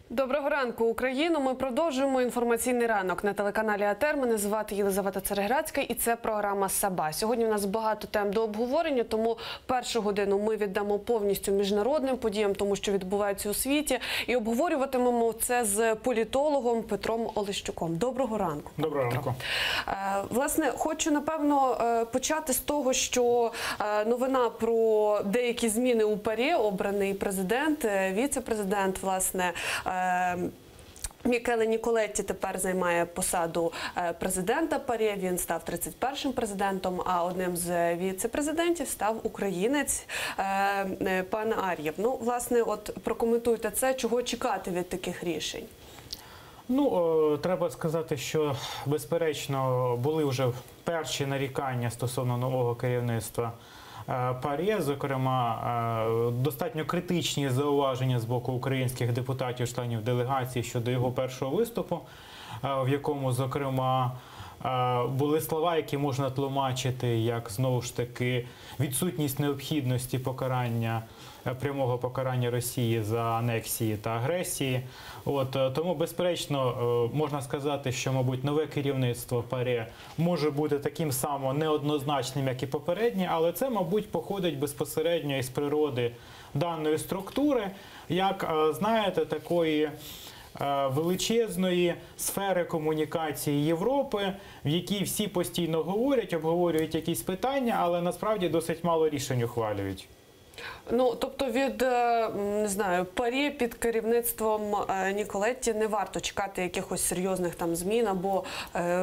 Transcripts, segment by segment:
Доброго ранку, Україно! Ми продовжуємо інформаційний ранок на телеканалі АТР. Мене звати Єлизавета Цереграцька і це програма «Саба». Сьогодні у нас багато тем до обговорення, тому першу годину ми віддамо повністю міжнародним подіям, тому що відбувається у світі, і обговорюватимемо це з політологом Петром Олещуком. Доброго ранку. Доброго ранку. Власне, хочу, напевно, почати з того, що новина про деякі зміни у ПАРЄ, обраний президент, віце-президент, власне, Мікеле Ніколетті тепер займає посаду президента ПАРЄ, він став 31-м президентом, а одним з віце-президентів став українець пан Ар'єв. Ну, власне, от прокоментуйте це, чого чекати від таких рішень? Ну, треба сказати, що, безперечно, були вже перші нарікання стосовно нового керівництва ПАРЄ, зокрема, достатньо критичні зауваження з боку українських депутатів, членів делегації щодо його першого виступу, в якому, зокрема, були слова, які можна тлумачити як, знову ж таки, відсутність необхідності прямого покарання Росії за анексії та агресії. Тому, безперечно, можна сказати, що, мабуть, нове керівництво ПАРЄ може бути таким само неоднозначним, як і попереднє, але це, мабуть, походить безпосередньо із природи даної структури, як, знаєте, такої величезної сфери комунікації Європи, в якій всі постійно говорять, обговорюють якісь питання, але насправді досить мало рішень ухвалюють. Ну, тобто від, не знаю, ПАРЄ під керівництвом Ніколетті не варто чекати якихось серйозних там змін або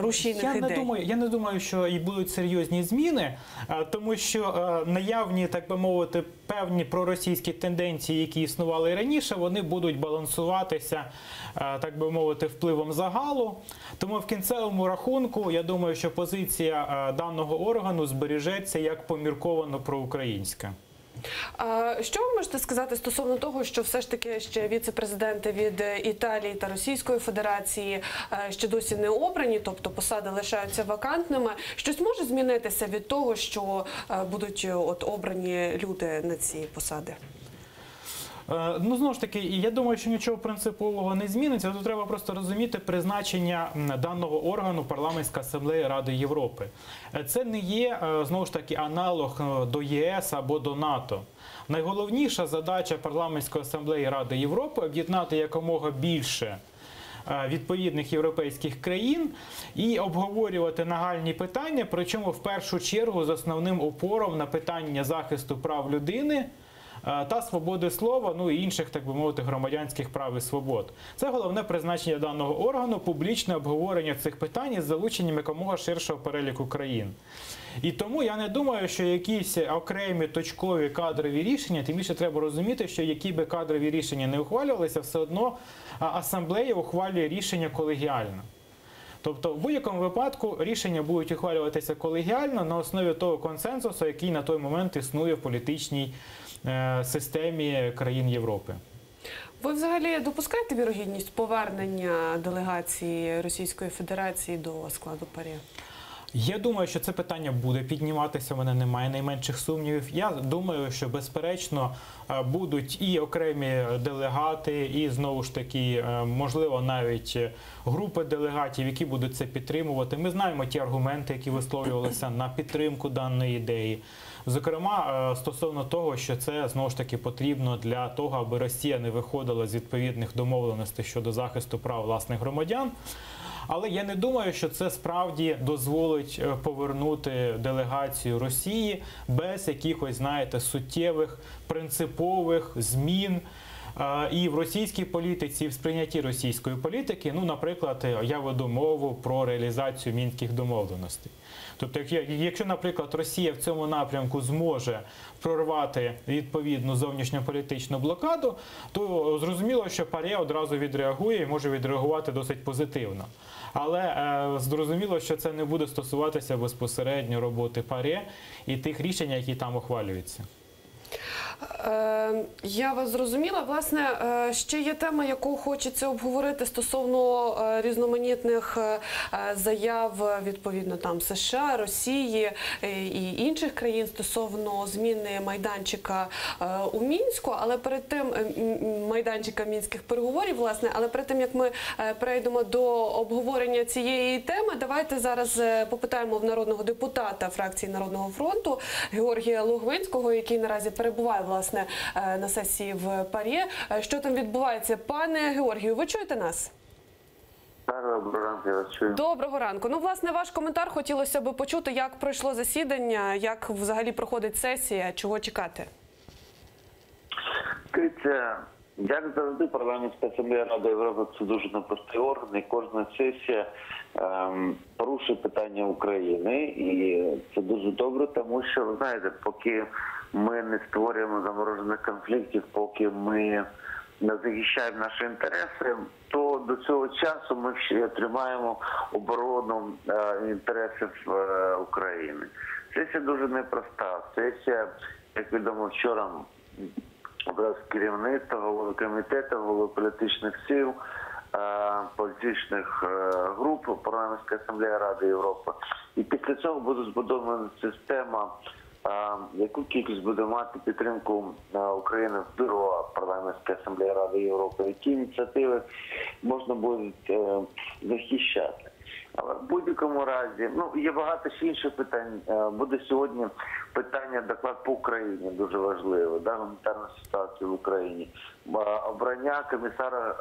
рушійних ідей? Я не думаю, що і будуть серйозні зміни, тому що наявні, так би мовити, певні проросійські тенденції, які існували і раніше, вони будуть балансуватися, так би мовити, впливом загалу. Тому в кінцевому рахунку, я думаю, що позиція даного органу збережеться як помірковано проукраїнська. Що ви можете сказати стосовно того, що все ж таки ще віце-президенти від Італії та Російської Федерації ще досі не обрані, тобто посади лишаються вакантними? Щось може змінитися від того, що будуть обрані люди на ці посади? Ну, знову ж таки, я думаю, що нічого принципового не зміниться. Тут треба просто розуміти призначення даного органу Парламентська асамблея Ради Європи. Це не є, знову ж таки, аналог до ЄС або до НАТО. Найголовніша задача Парламентської асамблеї Ради Європи – об'єднати якомога більше відповідних європейських країн і обговорювати нагальні питання, причому в першу чергу з основним опором на питання захисту прав людини та свободи слова, ну і інших, так би мовити, громадянських прав і свобод. Це головне призначення даного органу – публічне обговорення цих питань із залученням якомога ширшого переліку країн. І тому я не думаю, що якісь окремі точкові кадрові рішення, тим більше треба розуміти, що які би кадрові рішення не ухвалювалися, все одно асамблея ухвалює рішення колегіально. Тобто в будь-якому випадку рішення будуть ухвалюватися колегіально на основі того консенсусу, який на той момент існує в політичній системі країн Європи. Ви взагалі допускаєте вірогідність повернення делегації Російської Федерації до складу ПАРЄ? Я думаю, що це питання буде підніматися, в мене немає найменших сумнівів. Я думаю, що, безперечно, будуть і окремі делегати, і, знову ж таки, можливо, навіть групи делегатів, які будуть це підтримувати. Ми знаємо ті аргументи, які висловлювалися на підтримку даної ідеї. Зокрема, стосовно того, що це, знову ж таки, потрібно для того, аби Росія не виходила з відповідних домовленостей щодо захисту прав власних громадян. Але я не думаю, що це справді дозволить повернути делегацію Росії без якихось, знаєте, суттєвих, принципових змін і в російській політиці, і в сприйнятті російської політики. Ну, наприклад, я веду мову про реалізацію мінських домовленостей. Тобто, якщо, наприклад, Росія в цьому напрямку зможе прорвати відповідну зовнішньополітичну блокаду, то зрозуміло, що ПАРЄ одразу відреагує і може відреагувати досить позитивно. Але зрозуміло, що це не буде стосуватися безпосередньо роботи ПАРЄ і тих рішень, які там ухвалюються. Я вас зрозуміла. Власне, ще є тема, яку хочеться обговорити стосовно різноманітних заяв, відповідно, там США, Росії і інших країн стосовно зміни майданчика у Мінську, але перед тим, майданчика мінських переговорів, власне, але перед тим, як ми перейдемо до обговорення цієї теми, давайте зараз попитаємо в народного депутата фракції Народного фронту Георгія Логвинського, який наразі перебуває, власне, на сесії в ПАРЄ. Що там відбувається? Пане Георгію, ви чуєте нас? Доброго ранку, я вас чую. Доброго ранку. Ну, власне, ваш коментар хотілося б почути, як пройшло засідання, як взагалі проходить сесія, чого чекати? Дивіться, як завжди, парламентська асамблея Ради Європи – це дуже непростий орган, і кожна сесія порушує питання України. І це дуже добре, тому що, ви знаєте, поки ми не створюємо заморожених конфліктів, поки ми не захищаємо наші інтереси, то до цього часу ми ще тримаємо оборону інтересів України. Сесія дуже непроста. Сесія, як відомо вчора, керівництва, голови комітету, голови політичних сил, політичних груп парламентської асамблеї Ради Європи. І після цього буде збудована система, яку кількість буде мати підтримку України в бюро парламентської асамблеї Ради Європи, які ініціативи можна буде захищати. Але в будь-якому разі, є багато ще інших питань. Буде сьогодні питання доклад по Україні, дуже важливо, гуманітарна ситуація в Україні. Обрання комісара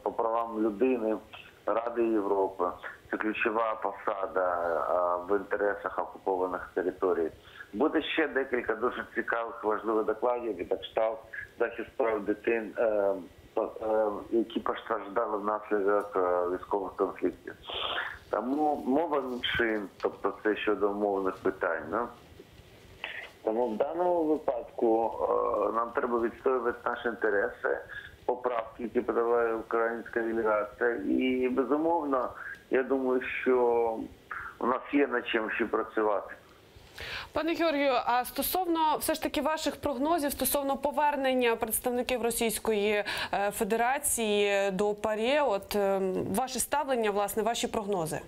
по правам людини Ради Європи. Це ключова посада в інтересах окупованих територій. Буде ще декілька дуже цікавих, важливих докладів від кшталт захист прав дитин, які постраждали внаслідок військових конфліктів. Тому мова меншин, тобто це щодо мовних питань. Тому в даному випадку нам треба відстоювати наші інтереси, поправки, які подаває українська делегація. І, безумовно, я думаю, що у нас є над чим ще працювати. Пане Георгію, а стосовно все ж таки ваших прогнозів, стосовно повернення представників Російської Федерації до ПАРЄ, от ваше ставлення, власне, ваші прогнози?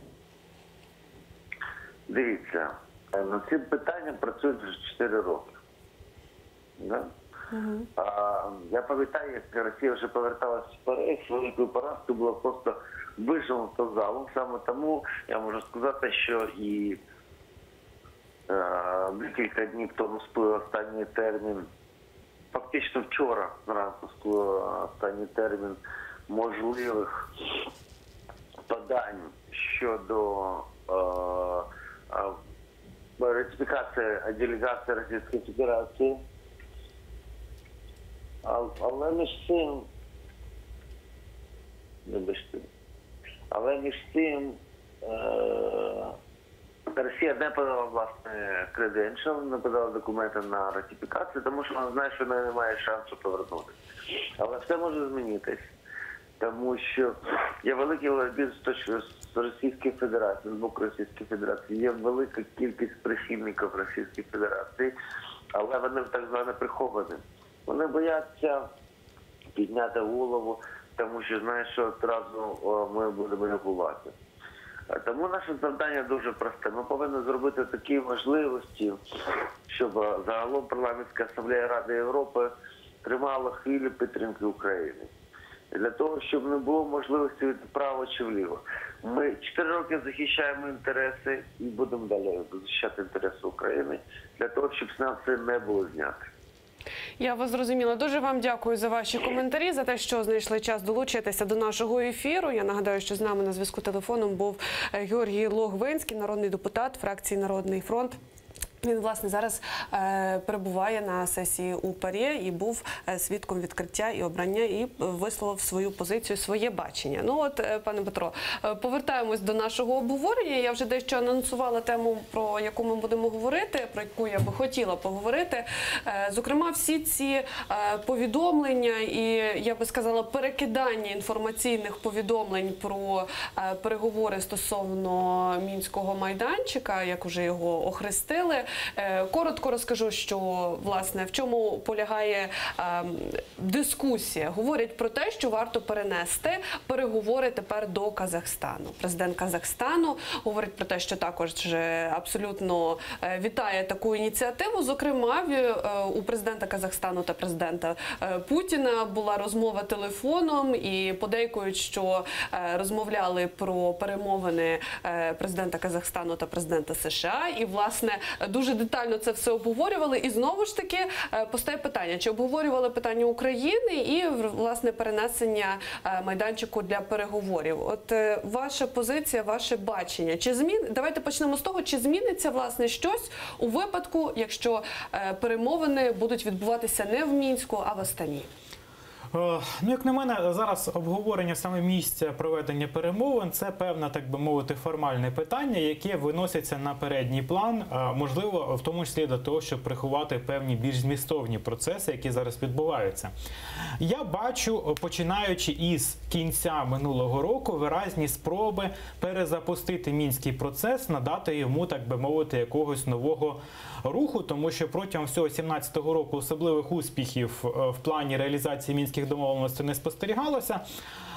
Дивіться, над цим питанням працюють вже 4 роки. Я пам'ятаю, як Росія вже поверталася з ПАРЄ, великою поразкою було просто виженуто залом. Саме тому я можу сказати, що і декілька днів тому сплив останній термін, фактично вчора зранку сплив останній термін можливих подань щодо ратифікації делегації Російської Федерації. Але між цим Росія не подала власне креденшал, не подала документи на ратифікацію, тому що вона знає, що вона не має шансу повернутися. Але все може змінитись, тому що є великий лобізм з Російської Федерації, з боку Російської Федерації, є велика кількість прихильників Російської Федерації, але вони так звані приховані. Вони бояться підняти голову, тому що знають, що одразу ми будемо реагувати. Тому наше завдання дуже просте. Ми повинні зробити такі можливості, щоб загалом парламентська асамблея Ради Європи тримала хвилю підтримки України. І для того, щоб не було можливості від вправо чи вліво. Ми 4 роки захищаємо інтереси і будемо далі захищати інтереси України, для того, щоб з нас це не було знято. Я вас зрозуміла. Дуже вам дякую за ваші коментарі, за те, що знайшли час долучитися до нашого ефіру. Я нагадаю, що з нами на зв'язку телефоном був Георгій Логвинський, народний депутат фракції «Народний фронт». Він, власне, зараз перебуває на сесії у ПАРЄ і був свідком відкриття і обрання, і висловив свою позицію, своє бачення. Ну от, пане Петро, повертаємось до нашого обговорення. Я вже дещо анонсувала тему, про яку ми будемо говорити, про яку я би хотіла поговорити. Зокрема, всі ці повідомлення і, я би сказала, перекидання інформаційних повідомлень про переговори стосовно Мінського майданчика, як вже його охрестили, Коротко розкажу, що, власне, в чому полягає дискусія. Говорять про те, що варто перенести переговори тепер до Казахстану. Президент Казахстану говорить про те, що також абсолютно вітає таку ініціативу. Зокрема, у президента Казахстану та президента Путіна була розмова телефоном, і подейкують, що розмовляли про перемовини президента Казахстану та президента США. І, власне, дуже детально це все обговорювали. І знову ж таки постає питання, чи обговорювали питання України і, власне, перенесення майданчику для переговорів. От ваша позиція, ваше бачення. Давайте почнемо з того, чи зміниться, власне, щось у випадку, якщо перемовини будуть відбуватися не в Мінську, а в Астані? Ну, як на мене, зараз обговорення саме місця проведення перемовин – це певне, так би мовити, формальне питання, яке виноситься на передній план, можливо, в тому числі для того, щоб приховати певні більш змістовні процеси, які зараз відбуваються. Я бачу, починаючи із кінця минулого року, виразні спроби перезапустити мінський процес, надати йому, так би мовити, якогось нового руху, тому що протягом всього 2017 року особливих успіхів в плані реалізації мінських домовленостей не спостерігалося.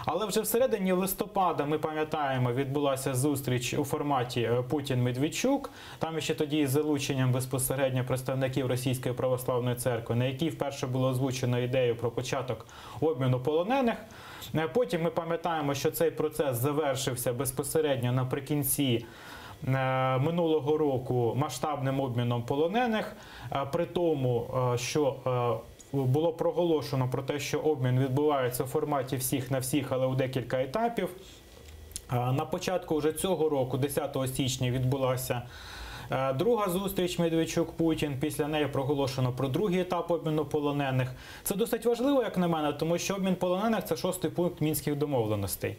Але вже всередині листопада, ми пам'ятаємо, відбулася зустріч у форматі Путін-Медведчук. Там ще тоді з залученням безпосередньо представників Російської православної церкви, на якій вперше було озвучено ідею про початок обміну полонених. Потім ми пам'ятаємо, що цей процес завершився безпосередньо наприкінці минулого року масштабним обміном полонених, при тому, що було проголошено про те, що обмін відбувається у форматі всіх на всіх, але у декілька етапів. На початку вже цього року, 10 січня, відбулася друга зустріч Медведчук-Путін. Після неї проголошено про другий етап обміну полонених. Це досить важливо, як на мене, тому що обмін полонених – це 6-й пункт мінських домовленостей.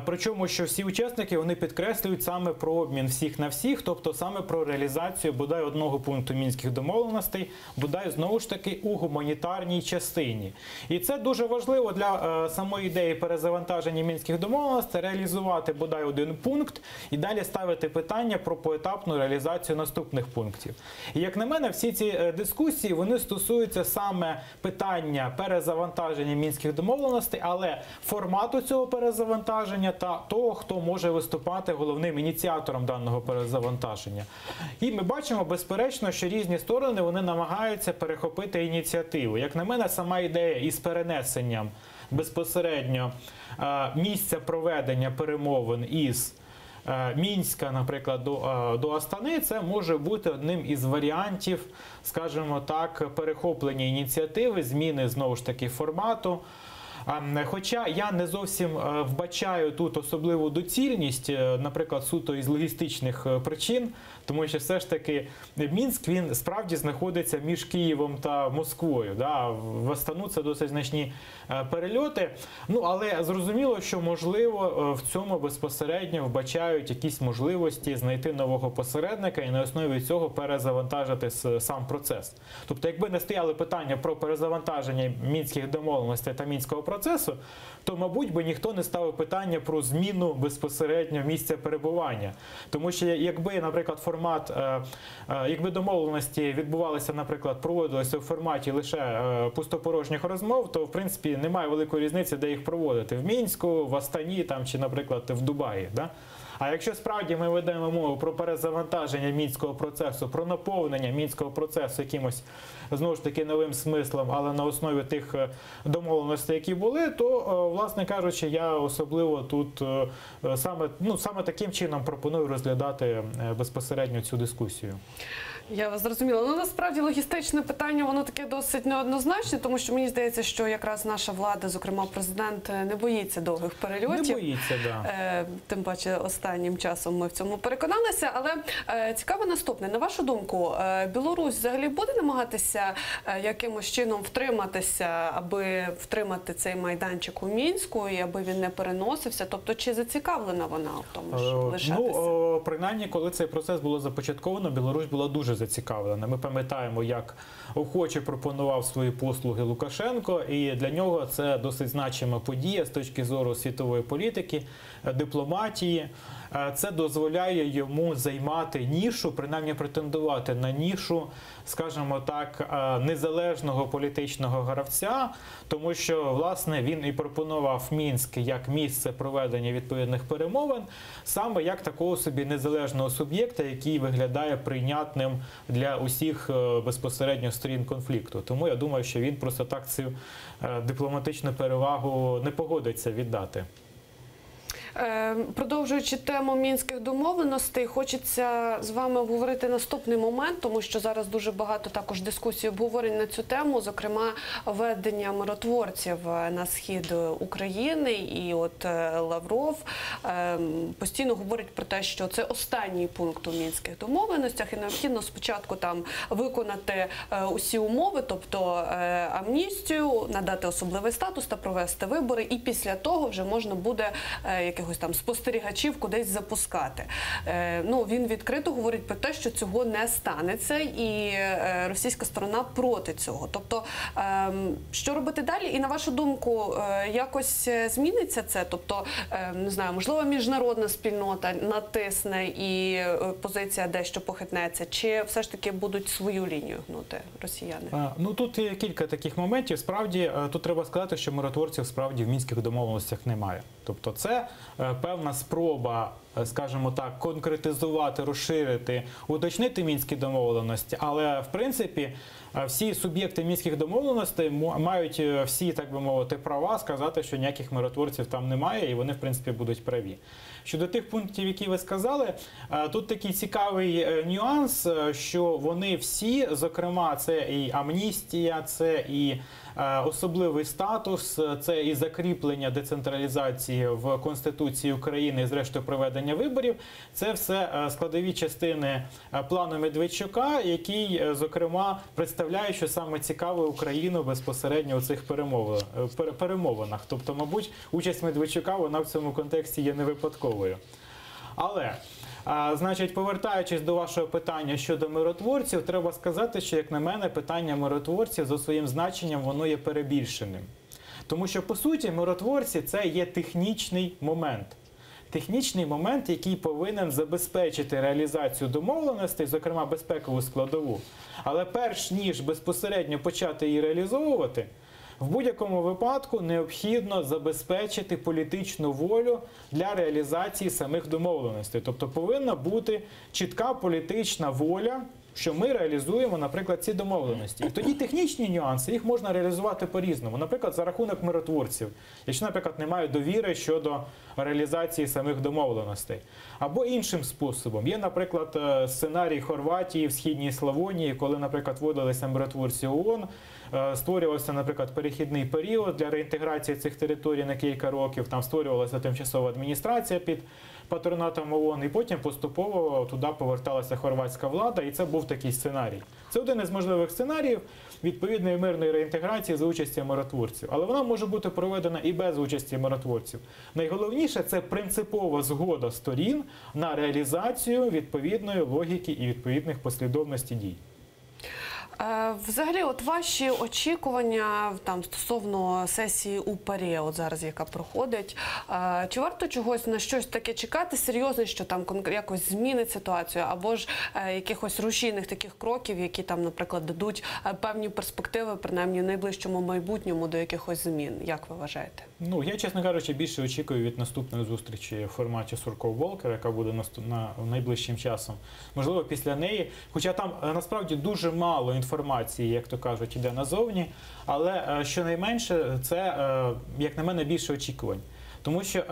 Причому, що всі учасники, вони підкреслюють саме про обмін всіх на всіх, тобто саме про реалізацію бодай одного пункту мінських домовленостей, бодай знову ж таки у гуманітарній частині. І це дуже важливо для самої ідеї перезавантаження мінських домовленостей, реалізувати бодай один пункт і далі ставити питання про поетапну реалізацію наступних пунктів. І як на мене, всі ці дискусії, вони стосуються саме питання перезавантаження мінських домовленостей, але формату цього перезавантаження та того, хто може виступати головним ініціатором даного перезавантаження. І ми бачимо, безперечно, що різні сторони, вони намагаються перехопити ініціативу. Як на мене, сама ідея із перенесенням безпосередньо місця проведення перемовин із Мінська, наприклад, до Астани, це може бути одним із варіантів, скажімо так, перехоплення ініціативи, зміни, знову ж таки, формату. Хоча я не зовсім вбачаю тут особливу доцільність, наприклад, суто із логістичних причин, тому що все ж таки Мінськ, він справді знаходиться між Києвом та Москвою. В Астану це досить значні перельоти. Ну, але зрозуміло, що, можливо, в цьому безпосередньо вбачають якісь можливості знайти нового посередника і на основі цього перезавантажити сам процес. Тобто, якби не стояли питання про перезавантаження мінських домовленостей та мінського процесу, то, мабуть, би ніхто не ставив питання про зміну безпосередньо місця перебування. Тому що, якби, наприклад, якби домовленості відбувалися, наприклад, проводилися у форматі лише пустопорожніх розмов, то, в принципі, немає великої різниці, де їх проводити. В Мінську, в Астані там, чи, наприклад, в Дубаї. Да? А якщо справді ми ведемо мову про перезавантаження мінського процесу, про наповнення мінського процесу якимось, знову ж таки, новим смислом, але на основі тих домовленостей, які були, то, власне кажучи, я особливо тут саме таким чином пропоную розглядати безпосередньо цю дискусію. Я вас зрозуміла. Ну, насправді, логістичне питання, воно таке досить неоднозначне, тому що мені здається, що якраз наша влада, зокрема президент, не боїться довгих перельотів. Не боїться, да. Тим паче, останнім часом ми в цьому переконалися. Але цікаво наступне. На вашу думку, Білорусь взагалі буде намагатися якимось чином втриматися, аби втримати цей майданчик у Мінську і аби він не переносився? Тобто, чи зацікавлена вона в тому ж лишатися? Ну, принаймні, коли цей процес було започатковано, Білорусь була дуже зацікавлена. Ми пам'ятаємо, як охоче пропонував свої послуги Лукашенко, і для нього це досить значима подія з точки зору світової політики, дипломатії. це дозволяє йому займати нішу, принаймні претендувати на нішу, скажімо так, незалежного політичного гравця, тому що, власне, він і пропонував Мінськ як місце проведення відповідних перемовин, саме як такого собі незалежного суб'єкта, який виглядає прийнятним для усіх безпосередньо сторін конфлікту. Тому я думаю, що він просто так цю дипломатичну перевагу не погодиться віддати. Продовжуючи тему мінських домовленостей, хочеться з вами обговорити наступний момент, тому що зараз дуже багато також дискусій, обговорень на цю тему, зокрема ведення миротворців на схід України. І от Лавров постійно говорить про те, що це останній пункт у мінських домовленостях і необхідно спочатку там виконати усі умови, тобто амністію, надати особливий статус та провести вибори, і після того вже можна буде якихось там спостерігачів кудись запускати. Ну, він відкрито говорить про те, що цього не станеться, і російська сторона проти цього. Тобто, що робити далі? І на вашу думку, якось зміниться це? Тобто, не знаю, можливо, міжнародна спільнота натисне і позиція дещо похитнеться, чи все ж таки будуть свою лінію гнути росіяни? Ну, тут є кілька таких моментів. Справді, тут треба сказати, що миротворців справді в мінських домовленостях немає. Тобто це певна спроба, скажімо так, конкретизувати, розширити, уточнити мінські домовленості, але в принципі всі суб'єкти мінських домовленостей мають всі, так би мовити, права сказати, що ніяких миротворців там немає, і вони, в принципі, будуть праві. Щодо тих пунктів, які ви сказали, тут такий цікавий нюанс, що вони всі, зокрема, це і амністія, це і особливий статус, це і закріплення децентралізації в Конституції України, і зрештою проведення виборів. Це все складові частини плану Медведчука, який, зокрема, представляє, що саме цікаве Україну безпосередньо у цих перемовинах. Тобто, мабуть, участь Медведчука, вона в цьому контексті є не випадковою. Але, значить, повертаючись до вашого питання щодо миротворців, треба сказати, що, як на мене, питання миротворців за своїм значенням, воно є перебільшеним. Тому що, по суті, миротворці – це є технічний момент. Технічний момент, який повинен забезпечити реалізацію домовленостей, зокрема безпекову складову. Але перш ніж безпосередньо почати її реалізовувати, в будь-якому випадку необхідно забезпечити політичну волю для реалізації самих домовленостей. Тобто повинна бути чітка політична воля, що ми реалізуємо, наприклад, ці домовленості. І тоді технічні нюанси, їх можна реалізувати по-різному. Наприклад, за рахунок миротворців, якщо, наприклад, немає довіри щодо реалізації самих домовленостей. Або іншим способом. Є, наприклад, сценарій Хорватії в Східній Славонії, коли, наприклад, вводилися миротворці ООН, створювався, наприклад, перехідний період для реінтеграції цих територій на кілька років, там створювалася тимчасова адміністрація під патронатом ООН, і потім поступово туди поверталася хорватська влада, і це був такий сценарій. Це один із можливих сценаріїв відповідної мирної реінтеграції за участі миротворців. Але вона може бути проведена і без участі миротворців. Найголовніше – це принципова згода сторін на реалізацію відповідної логіки і відповідних послідовностей дій. Взагалі, от ваші очікування там стосовно сесії у ПАРЄ, от зараз яка проходить, чи варто чогось на щось таке чекати серйозне, що там якось змінить ситуацію, або ж якихось рушійних таких кроків, які там, наприклад, дадуть певні перспективи, принаймні в найближчому майбутньому, до якихось змін? Як ви вважаєте? Ну, я, чесно кажучи, більше очікую від наступної зустрічі в форматі Сурков-Волкер, яка буде найближчим часом. Можливо, після неї, хоча там насправді дуже мало інформації, як то кажуть, іде назовні, але щонайменше це, як на мене, більше очікувань. Тому що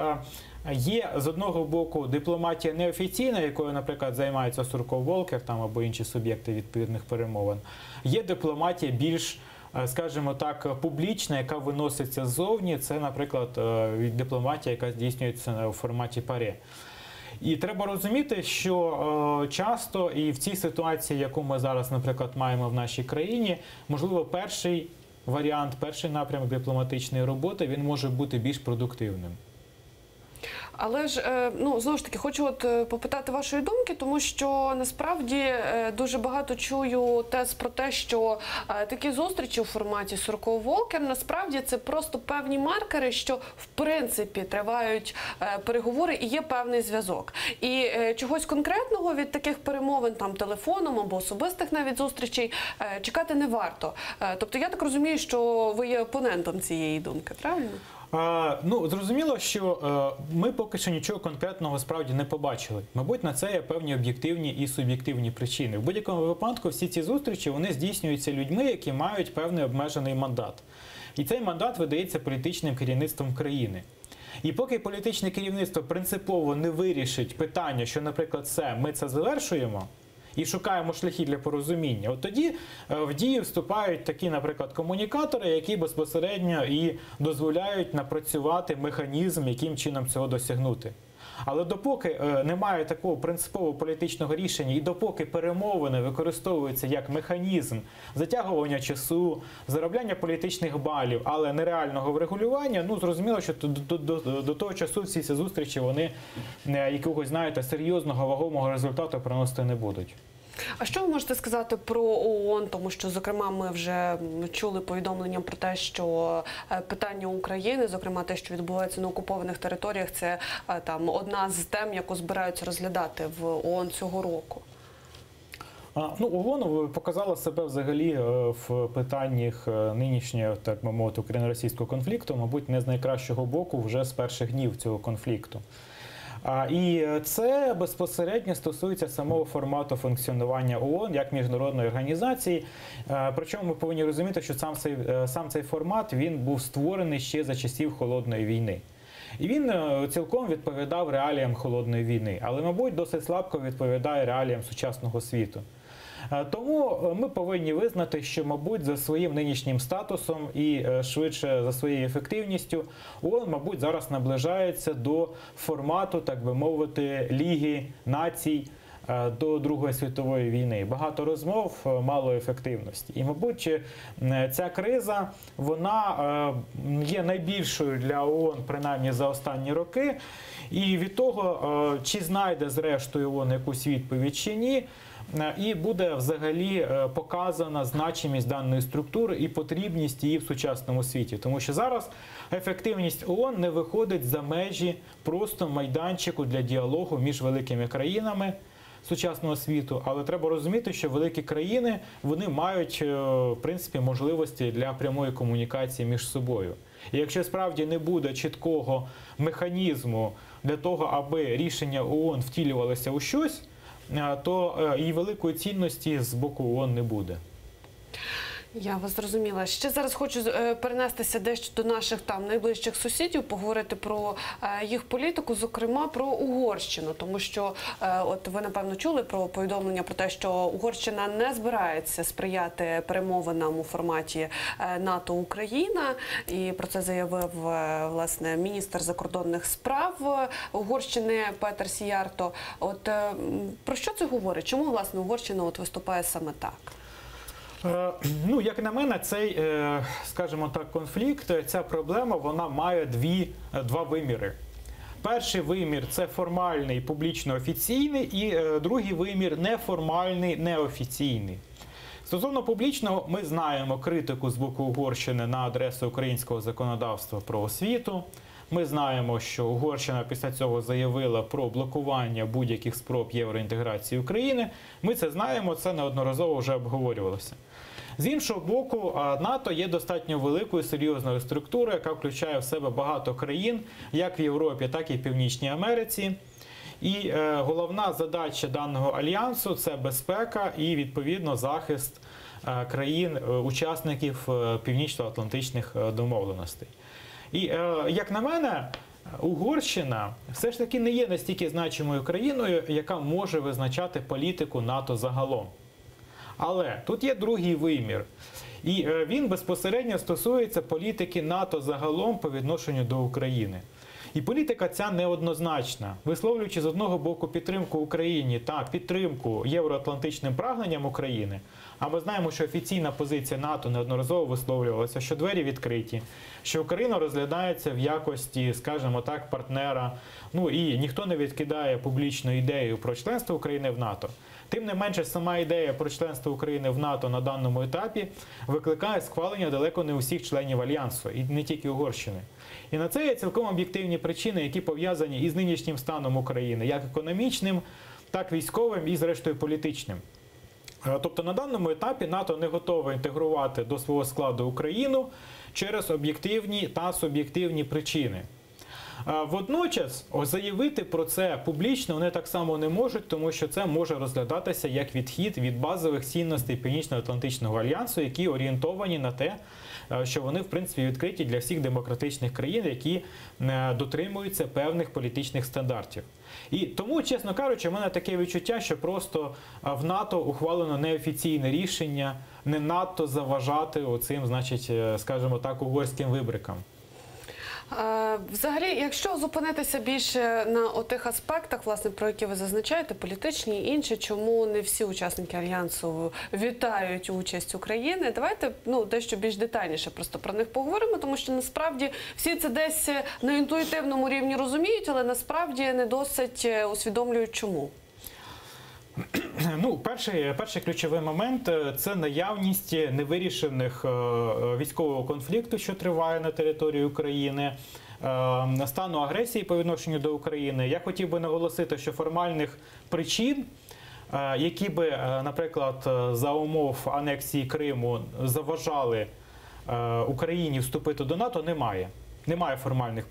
є, з одного боку, дипломатія неофіційна, якою, наприклад, займається Сурков-Волкер там, або інші суб'єкти відповідних перемовин. Є дипломатія більш, скажімо так, публічна, яка виноситься ззовні. Це, наприклад, дипломатія, яка здійснюється у форматі ПАРЄ. І треба розуміти, що часто і в цій ситуації, яку ми зараз, наприклад, маємо в нашій країні, можливо, перший варіант, перший напрямок дипломатичної роботи, він може бути більш продуктивним. Але ж, ну, знову ж таки, хочу попитати вашої думки, тому що насправді дуже багато чую тез про те, що такі зустрічі у форматі «40 Волкер» насправді це просто певні маркери, що в принципі тривають переговори і є певний зв'язок. І чогось конкретного від таких перемовин, там, телефоном або особистих навіть зустрічей чекати не варто. Тобто я так розумію, що ви є опонентом цієї думки, правильно? Ну, зрозуміло, що ми поки що нічого конкретного справді не побачили. Мабуть, на це є певні об'єктивні і суб'єктивні причини. В будь-якому випадку всі ці зустрічі, вони здійснюються людьми, які мають певний обмежений мандат. І цей мандат видається політичним керівництвом країни. І поки політичне керівництво принципово не вирішить питання, що, наприклад, ми це завершуємо, і шукаємо шляхи для порозуміння, от тоді в дію вступають такі, наприклад, комунікатори, які безпосередньо і дозволяють напрацювати механізм, яким чином цього досягнути. Але допоки немає такого принципового політичного рішення і допоки перемовини використовуються як механізм затягування часу, заробляння політичних балів, але нереального врегулювання, ну, зрозуміло, що до того часу всі ці зустрічі, вони якогось, знаєте, серйозного, вагомого результату приносити не будуть. А що ви можете сказати про ООН? Тому що, зокрема, ми вже чули повідомлення про те, що питання України, зокрема те, що відбувається на окупованих територіях, це там одна з тем, яку збираються розглядати в ООН цього року. Ну, ООН показала себе взагалі в питаннях нинішнього, так би мовити, україно-російського конфлікту, мабуть, не з найкращого боку вже з перших днів цього конфлікту. І це безпосередньо стосується самого формату функціонування ООН як міжнародної організації. Причому ми повинні розуміти, що сам цей формат він був створений ще за часів Холодної війни. І він цілком відповідав реаліям Холодної війни, але, мабуть, досить слабко відповідає реаліям сучасного світу. Тому ми повинні визнати, що, мабуть, за своїм нинішнім статусом і швидше за своєю ефективністю ООН, мабуть, зараз наближається до формату, так би мовити, Ліги націй до Другої світової війни. Багато розмов, мало ефективності. І, мабуть, ця криза, вона є найбільшою для ООН, принаймні за останні роки. І від того, чи знайде зрештою ООН якусь відповідь чи ні, і буде взагалі показана значимість даної структури і потрібність її в сучасному світі. Тому що зараз ефективність ООН не виходить за межі просто майданчику для діалогу між великими країнами сучасного світу. Але треба розуміти, що великі країни, вони мають, в принципі, можливості для прямої комунікації між собою. І якщо справді не буде чіткого механізму для того, аби рішення ООН втілювалося у щось, то і великої цінності з боку ООН не буде. Я вас зрозуміла. Ще зараз хочу перенестися дещо до наших там найближчих сусідів, поговорити про їх політику, зокрема про Угорщину. Тому що, от ви, напевно, чули про повідомлення про те, що Угорщина не збирається сприяти перемовинам у форматі НАТО-Україна. І про це заявив, власне, міністр закордонних справ Угорщини Петер Сіярто. От про що це говорить? Чому, власне, Угорщина от виступає саме так? Ну, як на мене, цей, скажімо так, конфлікт, ця проблема, вона має два виміри. Перший вимір – це формальний, публічно-офіційний, і другий вимір – неформальний, неофіційний. Стосовно публічного, ми знаємо критику з боку Угорщини на адресу українського законодавства про освіту. Ми знаємо, що Угорщина після цього заявила про блокування будь-яких спроб євроінтеграції України. Ми це знаємо, це неодноразово вже обговорювалося. З іншого боку, НАТО є достатньо великою серйозною структурою, яка включає в себе багато країн, як в Європі, так і в Північній Америці. І головна задача даного альянсу – це безпека і, відповідно, захист країн-учасників північно-атлантичних домовленостей. І, як на мене, Угорщина все ж таки не є настільки значимою країною, яка може визначати політику НАТО загалом. Але тут є другий вимір. І він безпосередньо стосується політики НАТО загалом по відношенню до України. І політика ця неоднозначна. Висловлюючи з одного боку підтримку Україні та підтримку євроатлантичним прагненням України, а ми знаємо, що офіційна позиція НАТО неодноразово висловлювалася, що двері відкриті, що Україна розглядається в якості, скажімо так, партнера, ну і ніхто не відкидає публічну ідею про членство України в НАТО. Тим не менше, сама ідея про членство України в НАТО на даному етапі викликає схвалення далеко не усіх членів Альянсу, і не тільки Угорщини. І на це є цілком об'єктивні причини, які пов'язані із нинішнім станом України, як економічним, так військовим і, зрештою, політичним. Тобто на даному етапі НАТО не готове інтегрувати до свого складу Україну через об'єктивні та суб'єктивні причини. Водночас заявити про це публічно вони так само не можуть, тому що це може розглядатися як відхід від базових цінностей Північно-Атлантичного альянсу, які орієнтовані на те, що вони, в принципі, відкриті для всіх демократичних країн, які дотримуються певних політичних стандартів. І тому, чесно кажучи, в мене таке відчуття, що просто в НАТО ухвалено неофіційне рішення не надто заважати оцим, значить, скажімо так, угорським вибрикам. Взагалі, якщо зупинитися більше на отих аспектах, власне, про які ви зазначаєте, політичні і інші, чому не всі учасники Альянсу вітають участь України, давайте дещо більш детальніше просто про них поговоримо, тому що насправді всі це десь на інтуїтивному рівні розуміють, але насправді не досить усвідомлюють чому. Ну, перший ключовий момент – це наявність невирішених військового конфлікту, що триває на території України, стану агресії по відношенню до України. Я хотів би наголосити, що формальних причин, які би, наприклад, за умов анексії Криму заважали Україні вступити до НАТО, немає. Немає формальних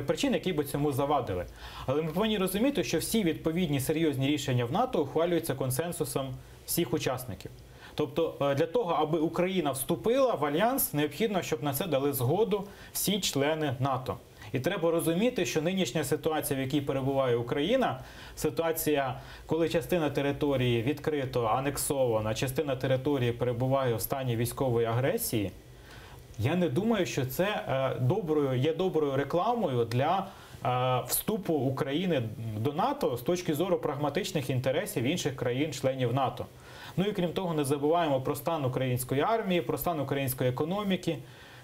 причин, які би цьому завадили. Але ми повинні розуміти, що всі відповідні серйозні рішення в НАТО ухвалюються консенсусом всіх учасників. Тобто для того, аби Україна вступила в Альянс, необхідно, щоб на це дали згоду всі члени НАТО. І треба розуміти, що нинішня ситуація, в якій перебуває Україна, ситуація, коли частина території відкрито анексована, частина території перебуває в стані військової агресії, я не думаю, що це є доброю рекламою для вступу України до НАТО з точки зору прагматичних інтересів інших країн-членів НАТО. Ну і крім того, не забуваємо про стан української армії, про стан української економіки.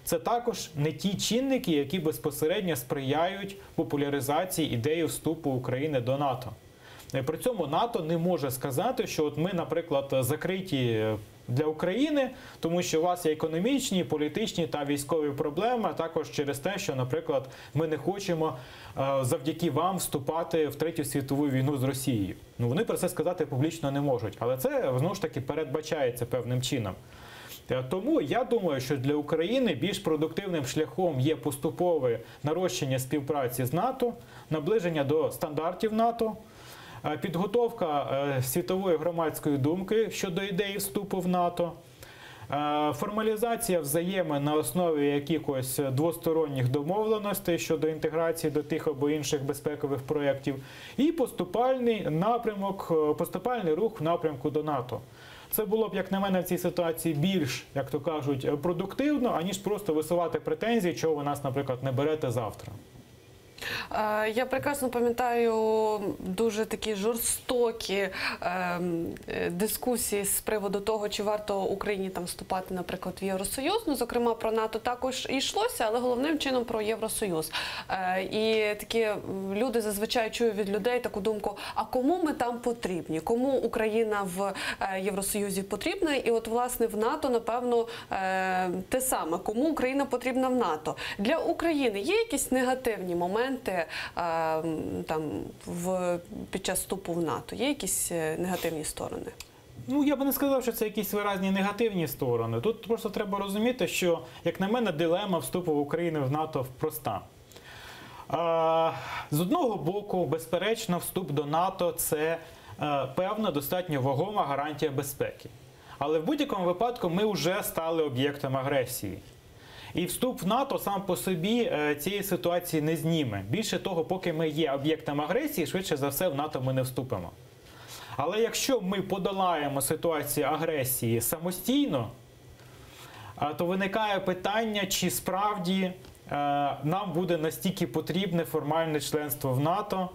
Це також не ті чинники, які безпосередньо сприяють популяризації ідеї вступу України до НАТО. При цьому НАТО не може сказати, що от ми, наприклад, закриті для України, тому що у вас є економічні, політичні та військові проблеми, а також через те, що, наприклад, ми не хочемо завдяки вам вступати в Третю світову війну з Росією. Ну, вони про це сказати публічно не можуть, але це, знову ж таки, передбачається певним чином. Тому я думаю, що для України більш продуктивним шляхом є поступове нарощення співпраці з НАТО, наближення до стандартів НАТО, підготовка світової громадської думки щодо ідеї вступу в НАТО, формалізація взаємин на основі якихось двосторонніх домовленостей щодо інтеграції до тих або інших безпекових проєктів і поступальний рух в напрямку до НАТО. Це було б, як на мене, в цій ситуації більш, як то кажуть, продуктивно, аніж просто висувати претензії, чого ви нас, наприклад, не берете завтра. Я прекрасно пам'ятаю дуже такі жорстокі дискусії з приводу того, чи варто Україні там вступати, наприклад, в Євросоюз. Ну, зокрема, про НАТО також і йшлося, але головним чином про Євросоюз. І такі люди зазвичай чують від людей таку думку, а кому ми там потрібні? Кому Україна в Євросоюзі потрібна? І от, власне, в НАТО, напевно, те саме. Кому Україна потрібна в НАТО? Для України є якісь негативні моменти під час вступу в НАТО? Є якісь негативні сторони? Ну, я би не сказав, що це якісь виразні негативні сторони. Тут просто треба розуміти, що, як на мене, дилема вступу в Україну в НАТО проста. З одного боку, безперечно, вступ до НАТО – це певна, достатньо вагома гарантія безпеки. Але в будь-якому випадку ми вже стали об'єктом агресії. І вступ в НАТО сам по собі цієї ситуації не зніме. Більше того, поки ми є об'єктом агресії, швидше за все в НАТО ми не вступимо. Але якщо ми подолаємо ситуацію агресії самостійно, то виникає питання, чи справді нам буде настільки потрібне формальне членство в НАТО,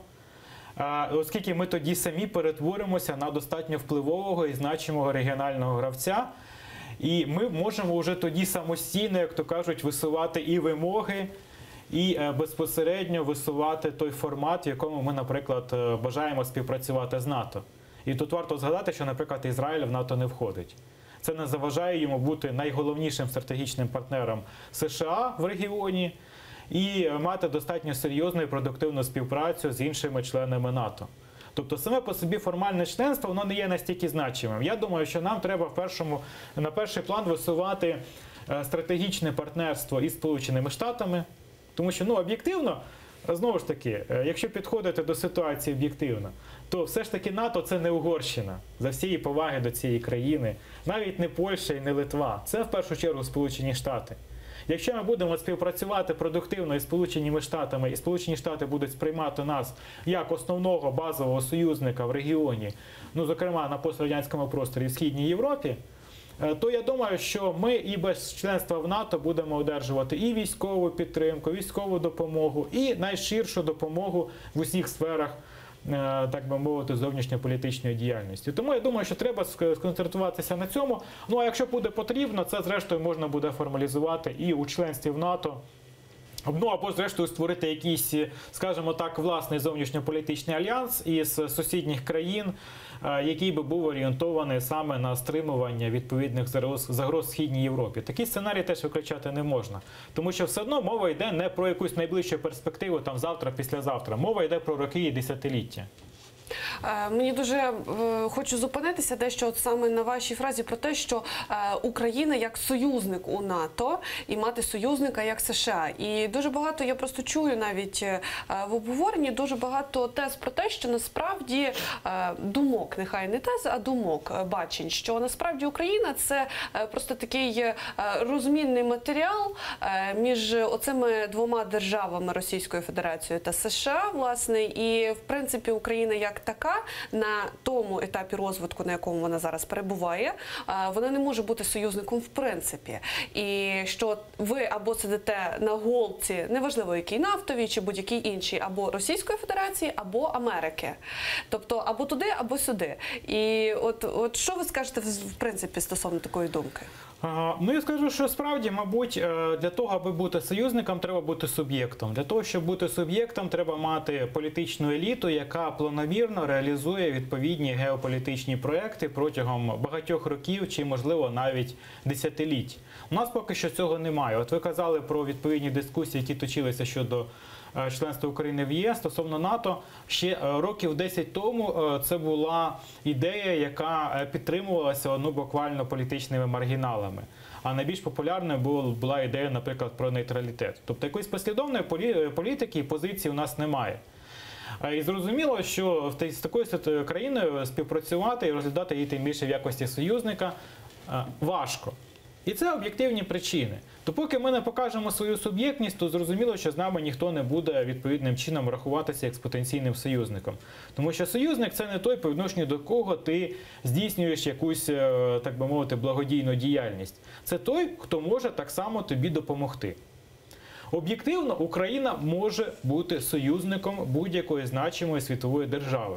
оскільки ми тоді самі перетворимося на достатньо впливового і значимого регіонального гравця, і ми можемо вже тоді самостійно, як то кажуть, висувати і вимоги, і безпосередньо висувати той формат, в якому ми, наприклад, бажаємо співпрацювати з НАТО. І тут варто згадати, що, наприклад, Ізраїль в НАТО не входить. Це не заважає йому бути найголовнішим стратегічним партнером США в регіоні і мати достатньо серйозну і продуктивну співпрацю з іншими членами НАТО. Тобто саме по собі формальне членство, воно не є настільки значимим. Я думаю, що нам треба на перший план висувати стратегічне партнерство із Сполученими Штатами, тому що, об'єктивно, знову ж таки, якщо підходити до ситуації об'єктивно, то все ж таки НАТО – це не Угорщина, за всієї поваги до цієї країни, навіть не Польща і не Литва. Це, в першу чергу, Сполучені Штати. Якщо ми будемо співпрацювати продуктивно із Сполученими Штатами, і Сполучені Штати будуть сприймати нас як основного базового союзника в регіоні, зокрема на пострадянському просторі в Східній Європі, то я думаю, що ми і без членства в НАТО будемо одержувати і військову підтримку, військову допомогу, і найширшу допомогу в усіх сферах, так би мовити, зовнішньополітичної діяльності. Тому я думаю, що треба сконцентруватися на цьому. А якщо буде потрібно, це зрештою можна буде формалізувати і у членстві в НАТО. Або, зрештою, створити якийсь, скажімо так, власний зовнішньополітичний альянс із сусідніх країн, який би був орієнтований саме на стримування відповідних загроз в Східній Європі. Такий сценарій теж виключати не можна. Тому що все одно мова йде не про якусь найближчу перспективу, там завтра, післязавтра. Мова йде про роки і десятиліття. Мені дуже хочу зупинитися дещо саме на вашій фразі про те, що Україна як союзник у НАТО і мати союзника як США. І дуже багато, я просто чую навіть в обговоренні, дуже багато тез про те, що насправді думок, нехай не тез, а думок, бачень, що насправді Україна – це просто такий розмінний матеріал між оцими двома державами, Російською Федерацією та США, власне, і в принципі Україна як така на тому етапі розвитку, на якому вона зараз перебуває, вона не може бути союзником в принципі. І що ви або сидите на голці, неважливо якій нафтовій чи будь-якій іншій, або Російської Федерації, або Америки. Тобто або туди, або сюди. І от що ви скажете в принципі стосовно такої думки? Я скажу, що справді, мабуть, для того, аби бути союзником, треба бути суб'єктом. Для того, щоб бути суб'єктом, треба мати політичну еліту, яка планомірно реалізує відповідні геополітичні проекти протягом багатьох років чи, можливо, навіть десятиліть. У нас поки що цього немає. От ви казали про відповідні дискусії, які точилися щодо членства України в ЄС стосовно НАТО. Ще років 10 тому це була ідея, яка підтримувалася буквально політичними маргіналами. А найбільш популярною була ідея, наприклад, про нейтралітет. Тобто якоїсь послідовної політики і позиції у нас немає. І зрозуміло, що з такою країною співпрацювати і розглядати її тим більше в якості союзника важко. І це об'єктивні причини. То поки ми не покажемо свою суб'єктність, то зрозуміло, що з нами ніхто не буде відповідним чином рахуватися як з потенційним союзником. Тому що союзник – це не той, по відношенню до кого ти здійснюєш якусь, так би мовити, благодійну діяльність. Це той, хто може так само тобі допомогти. Об'єктивно, Україна може бути союзником будь-якої значимої світової держави.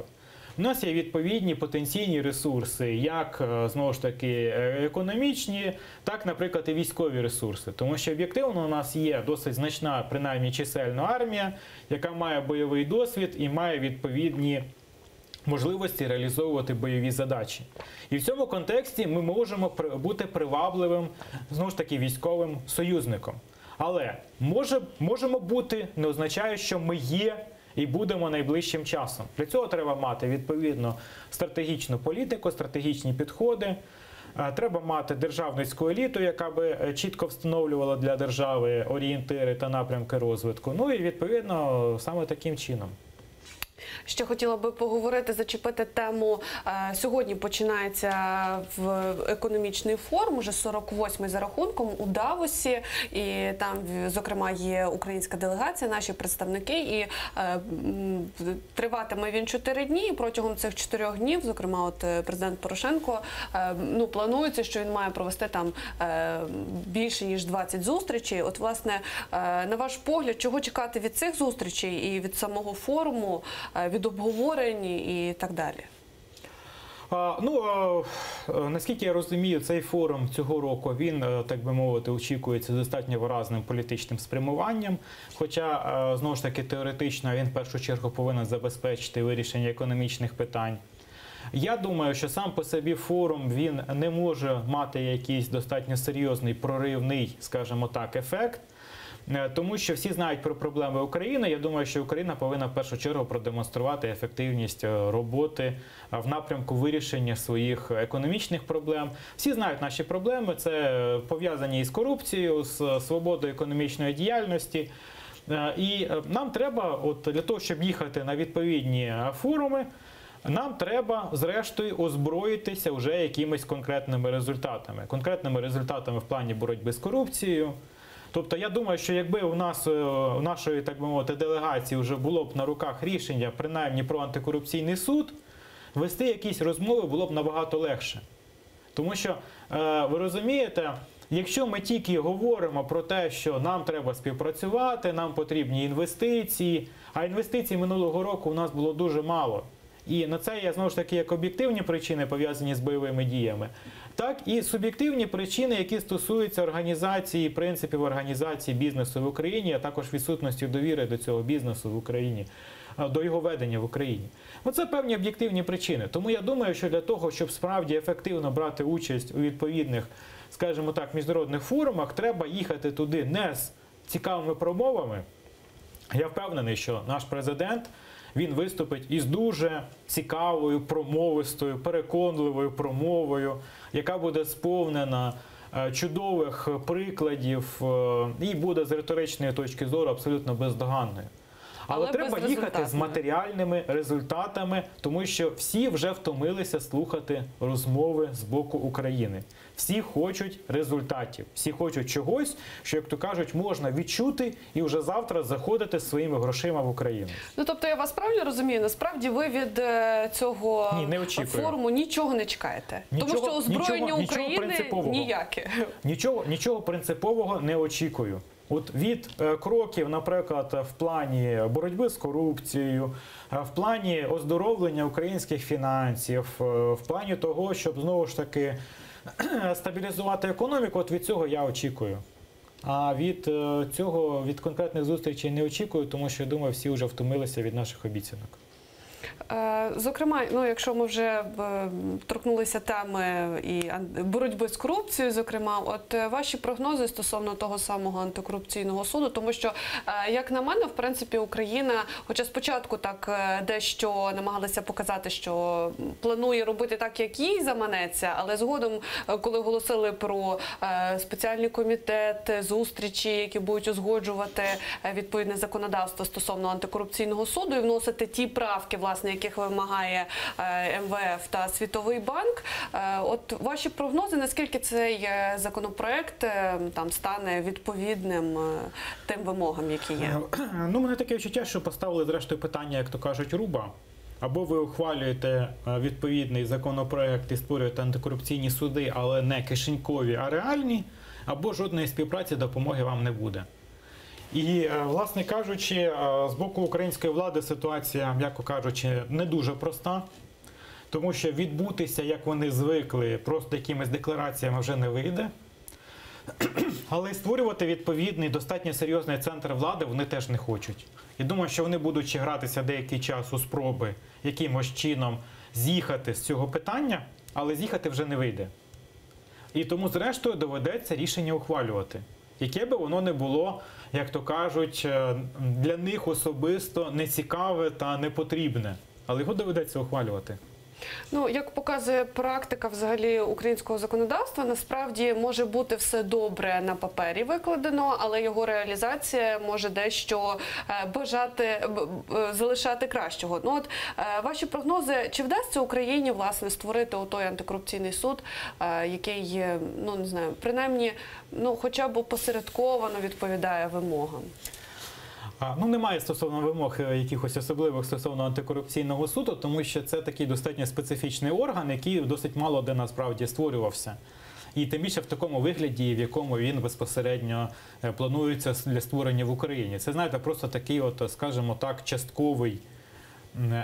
У нас є відповідні потенційні ресурси, як, знову ж таки, економічні, так, наприклад, і військові ресурси. Тому що об'єктивно у нас є досить значна, принаймні, чисельна армія, яка має бойовий досвід і має відповідні можливості реалізовувати бойові задачі. І в цьому контексті ми можемо бути привабливим, знову ж таки, військовим союзником. Але можемо бути не означає, що ми є і будемо найближчим часом. Для цього треба мати, відповідно, стратегічну політику, стратегічні підходи. Треба мати державницьку еліту, яка би чітко встановлювала для держави орієнтири та напрямки розвитку. Ну і, відповідно, саме таким чином. Ще хотіла би поговорити, зачепити тему. Сьогодні починається економічний форум, уже 48-й за рахунком у Давосі. І там, зокрема, є українська делегація, наші представники. І триватиме він 4 дні. І протягом цих 4 днів, зокрема, от президент Порошенко, планується, що він має провести там більше, ніж 20 зустрічей. От, власне, на ваш погляд, чого чекати від цих зустрічей і від самого форуму, від обговорень і так далі? Наскільки я розумію, цей форум цього року, він, так би мовити, очікується достатньо виразним політичним спрямуванням. Хоча, знову ж таки, теоретично він в першу чергу повинен забезпечити вирішення економічних питань. Я думаю, що сам по собі форум, він не може мати якийсь достатньо серйозний, проривний, скажімо так, ефект. Тому що всі знають про проблеми України. Я думаю, що Україна повинна в першу чергу продемонструвати ефективність роботи в напрямку вирішення своїх економічних проблем. Всі знають наші проблеми. Це пов'язані із корупцією, з свободою економічної діяльності. І нам треба, от для того, щоб їхати на відповідні форуми, нам треба, зрештою, озброїтися вже якимись конкретними результатами. Конкретними результатами в плані боротьби з корупцією. Тобто, я думаю, що якби у нас, у нашої, так би мовити, делегації вже було б на руках рішення, принаймні про антикорупційний суд, вести якісь розмови було б набагато легше. Тому що, ви розумієте, якщо ми тільки говоримо про те, що нам треба співпрацювати, нам потрібні інвестиції, а інвестицій минулого року у нас було дуже мало. І на це є, знову ж таки, як об'єктивні причини, пов'язані з бойовими діями, так і суб'єктивні причини, які стосуються організації, принципів організації бізнесу в Україні, а також відсутності довіри до цього бізнесу в Україні, до його ведення в Україні. Оце певні об'єктивні причини. Тому я думаю, що для того, щоб справді ефективно брати участь у відповідних, скажімо так, міжнародних форумах, треба їхати туди не з цікавими промовами. Я впевнений, що наш президент, він виступить із дуже цікавою, промовистою, переконливою промовою, яка буде сповнена чудових прикладів і буде з риторичної точки зору абсолютно бездоганною. Але треба їхати з матеріальними результатами, тому що всі вже втомилися слухати розмови з боку України. Всі хочуть результатів, всі хочуть чогось, що, як то кажуть, можна відчути і вже завтра заходити своїми грошима в Україну. Ну, тобто, я вас правильно розумію, насправді ви від цього форуму нічого не чекаєте? Тому що озброєння України ніяке. Нічого принципового не очікую. От від кроків, наприклад, в плані боротьби з корупцією, в плані оздоровлення українських фінансів, в плані того, щоб, знову ж таки, стабілізувати економіку, от від цього я очікую. А від цього, від конкретних зустрічей не очікую, тому що, я думаю, всі вже втомилися від наших обіцянок. Зокрема, якщо ми вже торкнулися теми і боротьби з корупцією, зокрема, от ваші прогнози стосовно того самого антикорупційного суду, тому що, як на мене, в принципі, Україна, хоча спочатку так дещо намагалися показати, що планує робити так, як їй заманеться, але згодом, коли оголосили про спеціальний комітет, зустрічі, які будуть узгоджувати відповідне законодавство стосовно антикорупційного суду і вносити ті правки, власне, яких вимагає МВФ та Світовий банк. От ваші прогнози, наскільки цей законопроект там стане відповідним тим вимогам, які є? Ну, мене таке відчуття, що поставили, зрештою, питання, як то кажуть, руба. Або ви ухвалюєте відповідний законопроект і створюєте антикорупційні суди, але не кишенькові, а реальні, або жодної співпраці, допомоги вам не буде. І, власне кажучи, з боку української влади ситуація, м'яко кажучи, не дуже проста, тому що відбутися, як вони звикли, просто якимись деклараціями вже не вийде. Але створювати відповідний, достатньо серйозний центр влади вони теж не хочуть. І думаю, що вони будуть ще гратися деякий час у спроби якимось чином з'їхати з цього питання, але з'їхати вже не вийде. І тому, зрештою, доведеться рішення ухвалювати. Яке би воно не було, як то кажуть, для них особисто нецікаве та непотрібне. Але його доведеться ухвалювати. Ну, як показує практика взагалі українського законодавства, насправді може бути все добре на папері викладено, але його реалізація може дещо залишати кращого. Ну, от ваші прогнози, чи вдасться Україні, власне, створити той антикорупційний суд, який, ну, не знаю, принаймні, ну, хоча б посередковано відповідає вимогам? Ну, немає стосовно вимог якихось особливих стосовно антикорупційного суду, тому що це такий достатньо специфічний орган, який досить мало де насправді створювався. І тим більше в такому вигляді, в якому він безпосередньо планується для створення в Україні. Це, знаєте, просто такий, от, скажімо так, частковий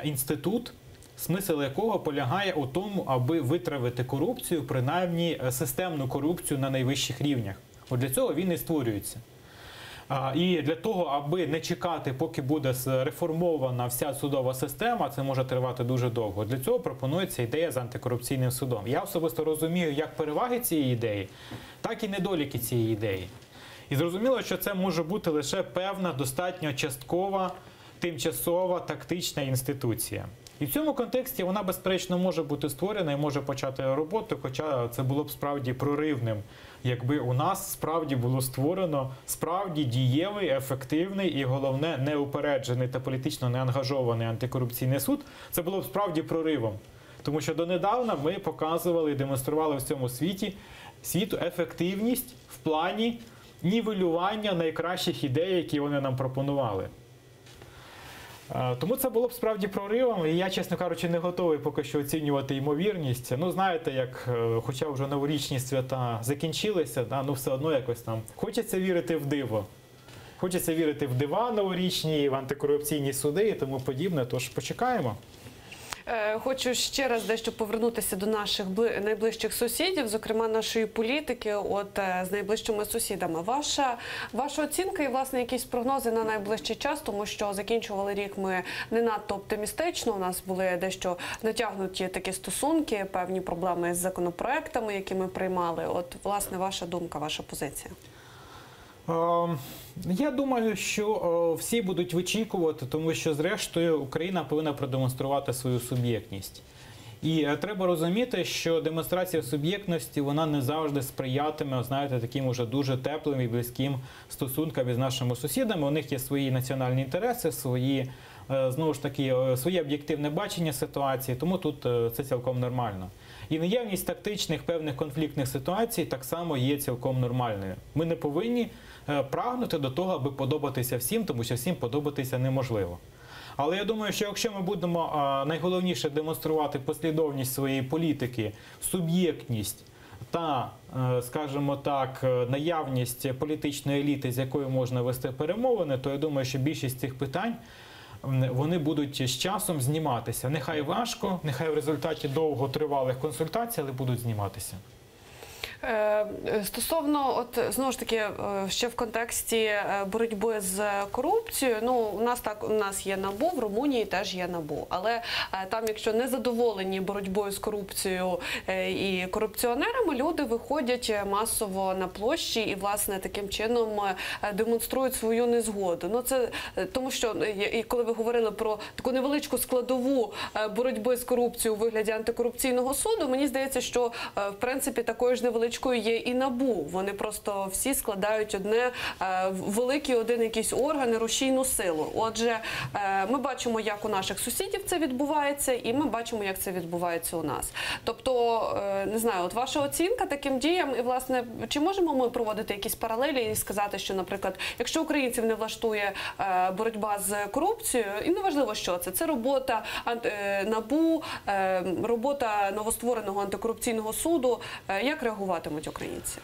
інститут, смисл якого полягає у тому, аби витравити корупцію, принаймні системну корупцію на найвищих рівнях. От для цього він і створюється. І для того, аби не чекати, поки буде реформована вся судова система, це може тривати дуже довго. Для цього пропонується ідея з антикорупційним судом. Я особисто розумію як переваги цієї ідеї, так і недоліки цієї ідеї. І зрозуміло, що це може бути лише певна, достатньо часткова, тимчасова, тактична інституція. І в цьому контексті вона, безперечно, може бути створена і може почати роботу, хоча це було б справді проривним, якби у нас справді було створено справді дієвий, ефективний і, головне, неупереджений та політично неангажований антикорупційний суд. Це було б справді проривом. Тому що донедавна ми показували і демонстрували в цьому світу ефективність в плані нівелювання найкращих ідей, які вони нам пропонували. Тому це було б справді проривом, і я, чесно кажучи, не готовий поки що оцінювати ймовірність. Ну, знаєте, як, хоча вже новорічні свята закінчилися, ну все одно якось там хочеться вірити в диво. Хочеться вірити в дива новорічні, в антикорупційні суди і тому подібне, тож почекаємо. Хочу ще раз дещо повернутися до наших найближчих сусідів, зокрема нашої політики, з найближчими сусідами. Ваша оцінка і, власне, якісь прогнози на найближчий час, тому що закінчували рік ми не надто оптимістично, у нас були дещо натягнуті такі стосунки, певні проблеми з законопроектами, які ми приймали. От, власне, ваша думка, ваша позиція. Я думаю, що всі будуть вичікувати, тому що, зрештою, Україна повинна продемонструвати свою суб'єктність. І треба розуміти, що демонстрація суб'єктності, вона не завжди сприятиме, знаєте, таким уже дуже теплим і близьким стосункам із нашими сусідами. У них є свої національні інтереси, знову ж таки, своє об'єктивне бачення ситуації, тому тут це цілком нормально. І наявність тактичних певних конфліктних ситуацій так само є цілком нормальною. Ми не повинні прагнути до того, аби подобатися всім, тому що всім подобатися неможливо. Але я думаю, що якщо ми будемо найголовніше демонструвати послідовність своєї політики, суб'єктність та, скажімо так, наявність політичної еліти, з якою можна вести перемовини, то я думаю, що більшість цих питань вони будуть з часом зніматися. Нехай важко, нехай в результаті довготривалих консультацій, але будуть зніматися. Стосовно, знову ж таки, ще в контексті боротьби з корупцією, у нас є НАБУ, в Румунії теж є НАБУ, але там, якщо не задоволені боротьбою з корупцією і корупціонерами, люди виходять масово на площі і, власне, таким чином демонструють свою незгоду. Це тому, що, коли ви говорили про таку невеличку складову боротьби з корупцією у вигляді антикорупційного суду, мені здається, що, в принципі, такою ж невеличкою є і НАБУ. Вони просто всі складають один якийсь орган, рушійну силу. Отже, ми бачимо, як у наших сусідів це відбувається, і ми бачимо, як це відбувається у нас. Тобто, не знаю, ваша оцінка таким діям, і, власне, чи можемо ми проводити якісь паралелі і сказати, що, наприклад, якщо українців не влаштує боротьба з корупцією, і неважливо, що це робота НАБУ, робота новоствореного антикорупційного суду, як реагуватимуть українці?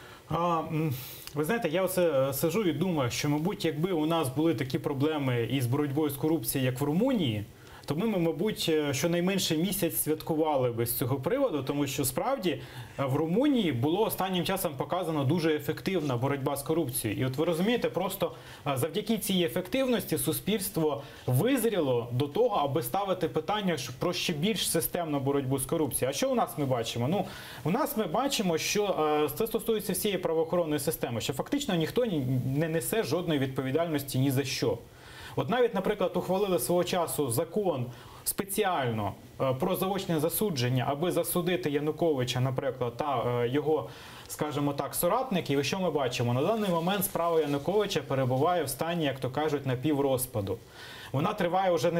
Ви знаєте, я оце сиджу і думаю, що, мабуть, якби у нас були такі проблеми із боротьбою з корупцією, як в Румунії, то ми, мабуть, щонайменше місяць святкували би з цього приводу, тому що, справді, в Румунії було останнім часом показано дуже ефективна боротьба з корупцією. І от ви розумієте, просто завдяки цій ефективності суспільство визріло до того, аби ставити питання про ще більш системну боротьбу з корупцією. А що у нас ми бачимо? У нас ми бачимо, що це стосується всієї правоохоронної системи, що фактично ніхто не несе жодної відповідальності ні за що. От навіть, наприклад, ухвалили свого часу закон спеціально про заочне засудження, аби засудити Януковича, наприклад, та його, скажімо так, соратників. І що ми бачимо? На даний момент справа Януковича перебуває в стані, як то кажуть, напіврозпаду. Вона триває вже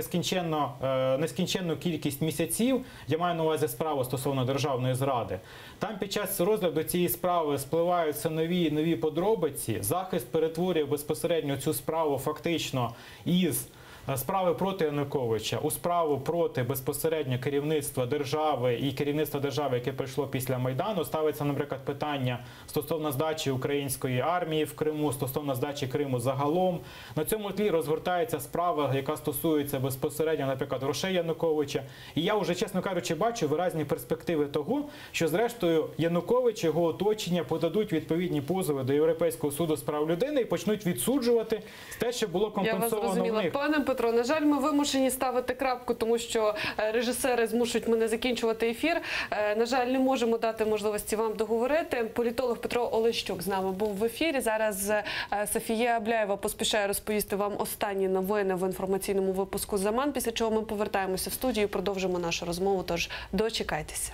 нескінченну кількість місяців. Я маю на увазі справу стосовно державної зради. Там під час розгляду цієї справи спливаються нові і нові подробиці. Захист перетворює безпосередньо цю справу фактично із справи проти Януковича у справу проти безпосередньо керівництва держави і керівництва держави, яке прийшло після Майдану. Ставиться, наприклад, питання стосовно здачі української армії в Криму, стосовно здачі Криму загалом. На цьому тлі розгортається справа, яка стосується безпосередньо, наприклад, грошей Януковича. І я вже, чесно кажучи, бачу виразні перспективи того, що зрештою Янукович і його оточення подадуть відповідні позови до Європейського суду з прав людини і почнуть відсуджувати те, що було компенсовано в них. Пане Петро, на жаль, ми вимушені ставити крапку, тому що режисери змушують мене закінчувати ефір. На жаль, не можемо дати можливості вам договорити. Політолог Петро Олещук з нами був в ефірі. Зараз Софія Абляєва поспішає розповісти вам останні новини в інформаційному випуску «Заман», після чого ми повертаємося в студію і продовжимо нашу розмову, тож дочекайтеся.